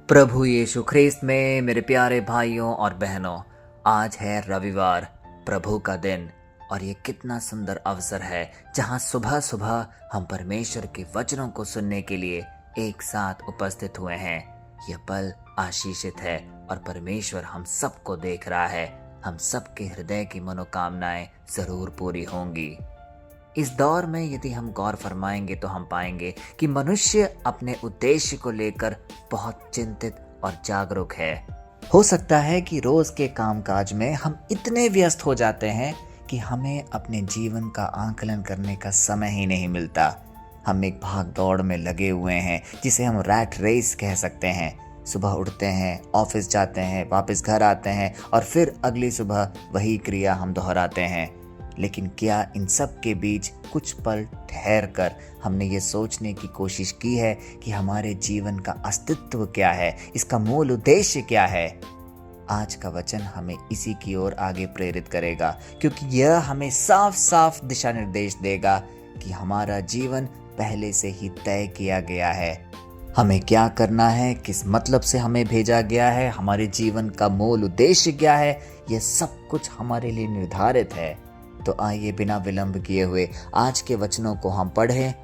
प्रभु यीशु ख्रीस्त में मेरे प्यारे भाइयों और बहनों, आज है रविवार, प्रभु का दिन। और ये कितना सुंदर अवसर है जहाँ सुबह सुबह हम परमेश्वर के वचनों को सुनने के लिए एक साथ उपस्थित हुए हैं। यह पल आशीषित है और परमेश्वर हम सबको देख रहा है। हम सबके हृदय की मनोकामनाएं जरूर पूरी होंगी। इस दौर में यदि हम गौर फरमाएंगे तो हम पाएंगे कि मनुष्य अपने उद्देश्य को लेकर बहुत चिंतित और जागरूक है। हो सकता है कि रोज के कामकाज में हम इतने व्यस्त हो जाते हैं कि हमें अपने जीवन का आकलन करने का समय ही नहीं मिलता। हम एक भाग दौड़ में लगे हुए हैं जिसे हम रैट रेस कह सकते हैं। सुबह उठते हैं, ऑफिस जाते हैं, वापस घर आते हैं और फिर अगली सुबह वही क्रिया हम दोहराते हैं। लेकिन क्या इन सब के बीच कुछ पल ठहर कर हमने ये सोचने की कोशिश की है कि हमारे जीवन का अस्तित्व क्या है, इसका मूल उद्देश्य क्या है? आज का वचन हमें इसी की ओर आगे प्रेरित करेगा, क्योंकि यह हमें साफ साफ दिशा निर्देश देगा कि हमारा जीवन पहले से ही तय किया गया है। हमें क्या करना है, किस मतलब से हमें भेजा गया है, हमारे जीवन का मूल उद्देश्य क्या है, यह सब कुछ हमारे लिए निर्धारित है। तो आइए बिना विलंब किए हुए आज के वचनों को हम पढ़ें,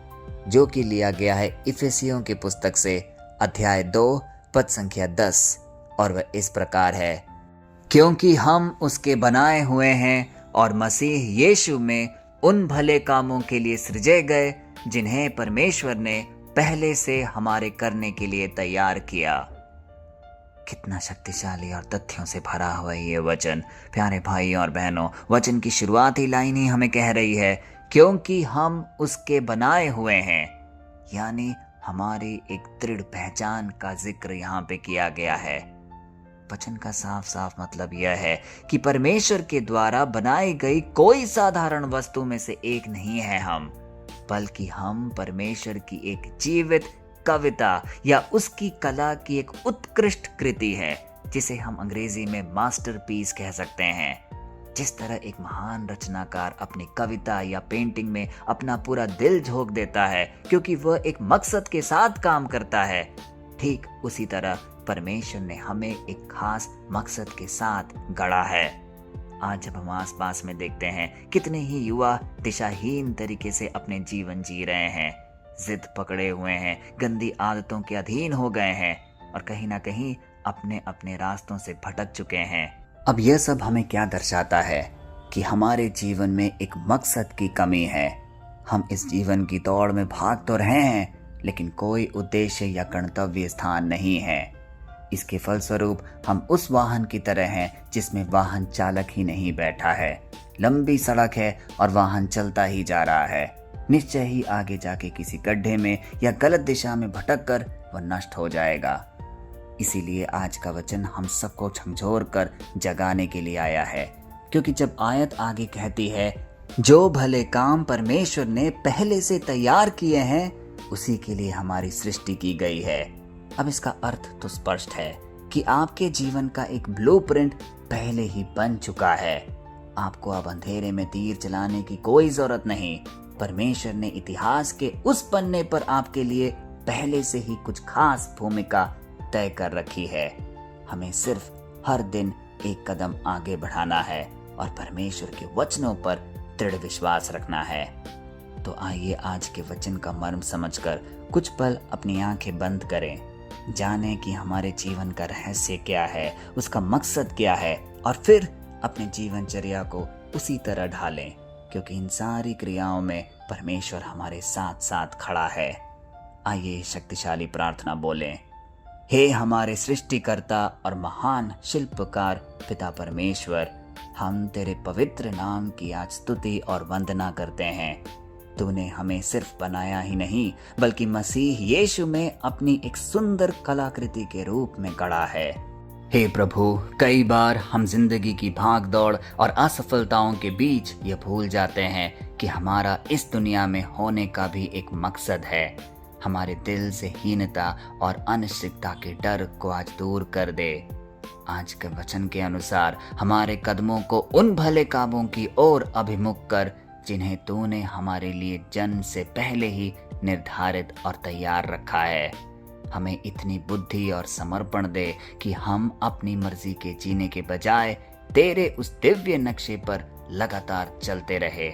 जो कि लिया गया है इफिसियों की पुस्तक से, अध्याय 2 पद संख्या 10, और वह इस प्रकार है। क्योंकि हम उसके बनाए हुए हैं और मसीह यीशु में उन भले कामों के लिए सृजे गए जिन्हें परमेश्वर ने पहले से हमारे करने के लिए तैयार किया। कितना शक्तिशाली और तथ्यों से भरा हुआ है ये वचन। प्यारे भाइयों और बहनों, वचन की शुरुआत ही लाइन ही हमें कह रही है, क्योंकि हम उसके बनाए हुए हैं। यानी हमारी एक दृढ़ पहचान का जिक्र यहाँ पे किया गया है। वचन का साफ साफ मतलब यह है कि परमेश्वर के द्वारा बनाई गई कोई साधारण वस्तु में से एक नहीं है हम, बल्कि हम परमेश्वर की एक जीवित कविता या उसकी कला की एक उत्कृष्ट कृति है, जिसे हम अंग्रेजी में मास्टरपीस कह सकते हैं। जिस तरह एक महान रचनाकार अपनी कविता या पेंटिंग में अपना पूरा दिल झोंक देता है क्योंकि वह एक मकसद के साथ काम करता है, ठीक उसी तरह परमेश्वर ने हमें एक खास मकसद के साथ गढ़ा है। आज जब हम आसपास में देखते हैं, कितने ही युवा दिशाहीन तरीके से अपने जीवन जी रहे हैं, जिद पकड़े हुए हैं, गंदी आदतों के अधीन हो गए हैं और कहीं ना कहीं अपने अपने रास्तों से भटक चुके हैं। अब यह सब हमें क्या दर्शाता है कि हमारे जीवन में एक मकसद की कमी है। हम इस जीवन की दौड़ में भाग तो रहे हैं, लेकिन कोई उद्देश्य या गंतव्य स्थान नहीं है। इसके फलस्वरूप हम उस वाहन की तरह हैं जिसमें वाहन चालक ही नहीं बैठा है। लंबी सड़क है और वाहन चलता ही जा रहा है। निश्चय ही आगे जाके किसी गड्ढे में या गलत दिशा में भटक कर वह नष्ट हो जाएगा। इसीलिए आज का वचन हम सबको झकझोर कर जगाने के लिए आया है, क्योंकि जब आयत आगे कहती है, जो भले काम परमेश्वर ने पहले से तैयार किए हैं उसी के लिए हमारी सृष्टि की गई है। अब इसका अर्थ तो स्पष्ट है कि आपके जीवन का एक ब्लूप्रिंट पहले ही बन चुका है। आपको अब अंधेरे में तीर चलाने की कोई जरूरत नहीं। परमेश्वर ने इतिहास के उस पन्ने पर आपके लिए पहले से ही कुछ खास भूमिका तय कर रखी है। हमें सिर्फ हर दिन एक कदम आगे बढ़ाना है और परमेश्वर के वचनों पर दृढ़ विश्वास रखना है। तो आइए आज के वचन का मर्म समझकर कुछ पल अपनी आंखें बंद करें, जानें कि हमारे जीवन का रहस्य क्या है, उसका मकसद क्या है, और फिर अपने जीवनचर्या को उसी तरह ढालें, क्योंकि इन सारी क्रियाओं में परमेश्वर हमारे साथ साथ खड़ा है। आइए शक्तिशाली प्रार्थना बोलें। हे हमारे सृष्टिकर्ता और महान शिल्पकार पिता परमेश्वर, हम तेरे पवित्र नाम की आज स्तुति और वंदना करते हैं। तूने हमें सिर्फ बनाया ही नहीं, बल्कि मसीह यीशु में अपनी एक सुंदर कलाकृति के रूप में गढ़ा है। हे प्रभु, कई बार हम जिंदगी की भाग दौड़ और असफलताओं के बीच ये भूल जाते हैं कि हमारा इस दुनिया में होने का भी एक मकसद है। हमारे दिल से हीनता और अनिश्चितता के डर को आज दूर कर दे। आज के वचन के अनुसार हमारे कदमों को उन भले कामों की ओर अभिमुख कर जिन्हें तूने हमारे लिए जन्म से पहले ही निर्धारित और तैयार रखा है। हमें इतनी बुद्धि और समर्पण दे कि हम अपनी मर्जी के जीने के बजाय तेरे उस दिव्य नक्शे पर लगातार चलते रहे,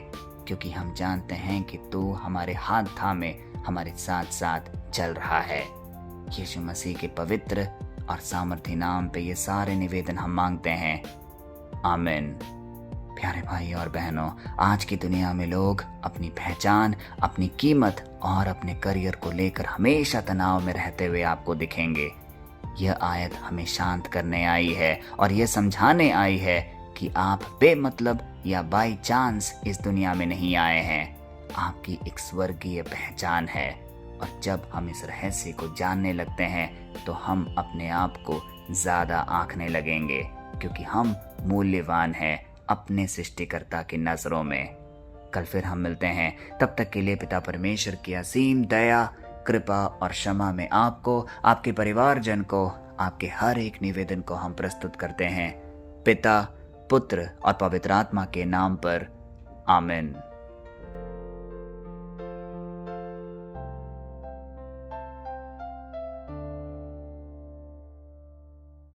क्योंकि हम जानते हैं कि तू हमारे हाथ थामे हमारे साथ साथ चल रहा है। यीशु मसीह के पवित्र और सामर्थी नाम पे ये सारे निवेदन हम मांगते हैं, आमीन। प्यारे भाई और बहनों, आज की दुनिया में लोग अपनी पहचान, अपनी कीमत और अपने करियर को लेकर हमेशा तनाव में रहते हुए आपको दिखेंगे। यह आयत हमें शांत करने आई है और यह समझाने आई है कि आप बेमतलब या बाई चांस इस दुनिया में नहीं आए हैं। आपकी एक स्वर्गीय पहचान है, और जब हम इस रहस्य को जानने लगते हैं तो हम अपने आप को ज्यादा आंकने लगेंगे, क्योंकि हम मूल्यवान हैं अपने सृष्टिकर्ता की नजरों में। कल फिर हम मिलते हैं, तब तक के लिए पिता परमेश्वर की असीम दया, कृपा और क्षमा में आपको, आपके परिवारजन को, आपके हर एक निवेदन को हम प्रस्तुत करते हैं, पिता, पुत्र और पवित्र आत्मा के नाम पर, आमीन।